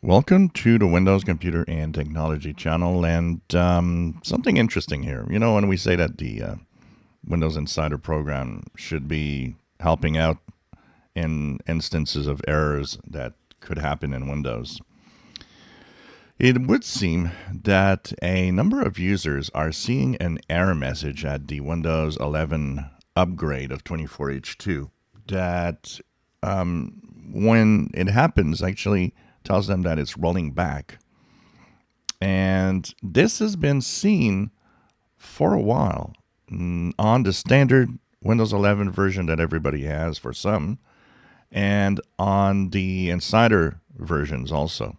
Welcome to the Windows Computer and Technology channel, and something interesting here. You know, when we say that the Windows Insider program should be helping out in instances of errors that could happen in Windows, it would seem that a number of users are seeing an error message at the Windows 11 upgrade of 24H2 that when it happens actually tells them that it's rolling back. And this has been seen for a while on the standard Windows 11 version that everybody has for some, and on the Insider versions also.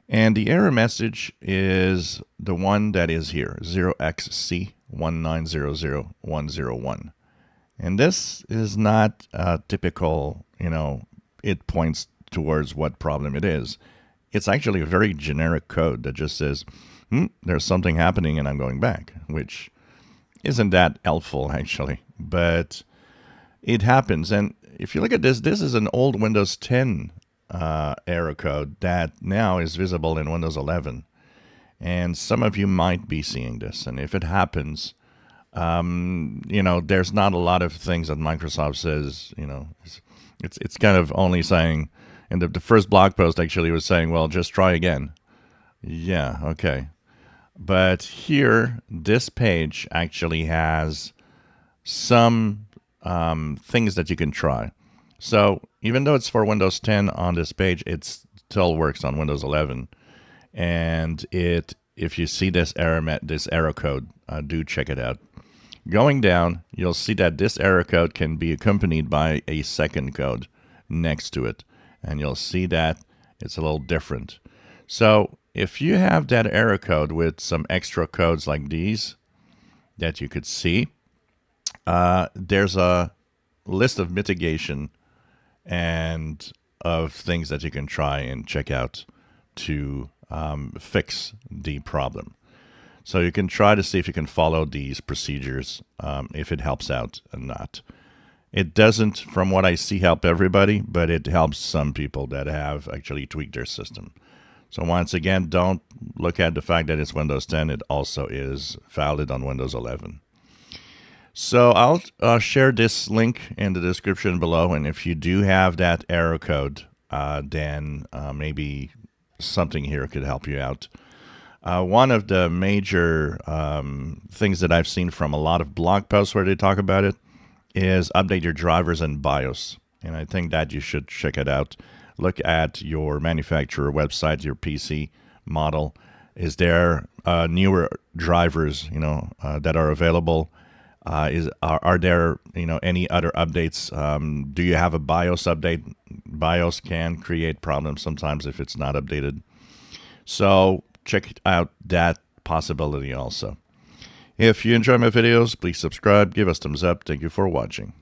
And the error message is the one that is here, 0xC1900101. And this is not typical, it points towards what problem it is. It's actually a very generic code that just says, there's something happening and I'm going back, which isn't that helpful actually, but it happens. And if you look at this, this is an old Windows 10 error code that now is visible in Windows 11. And some of you might be seeing this. And if it happens, there's not a lot of things that Microsoft says, it's kind of only saying, and the first blog post actually was saying, well, just try again. Yeah, okay. But here, this page actually has some things that you can try. So even though it's for Windows 10 on this page, it still works on Windows 11. And if you see this error code, do check it out. Going down, you'll see that this error code can be accompanied by a second code next to it. And you'll see that it's a little different. So if you have that error code with some extra codes like these that you could see, there's a list of mitigation and of things that you can try and check out to fix the problem. So you can try to see if you can follow these procedures, if it helps out or not. It doesn't, from what I see, help everybody, but it helps some people that have actually tweaked their system. So once again, don't look at the fact that it's Windows 10. It also is valid on Windows 11. So I'll share this link in the description below, and if you do have that error code, then maybe something here could help you out. One of the major things that I've seen from a lot of blog posts where they talk about it is update your drivers and BIOS. And I think that you should check it out. Look at your manufacturer website, your PC model. Is there newer drivers, that are available? Are there, any other updates? Do you have a BIOS update? BIOS can create problems sometimes if it's not updated. So check out that possibility also. If you enjoy my videos, please subscribe, give us thumbs up. Thank you for watching.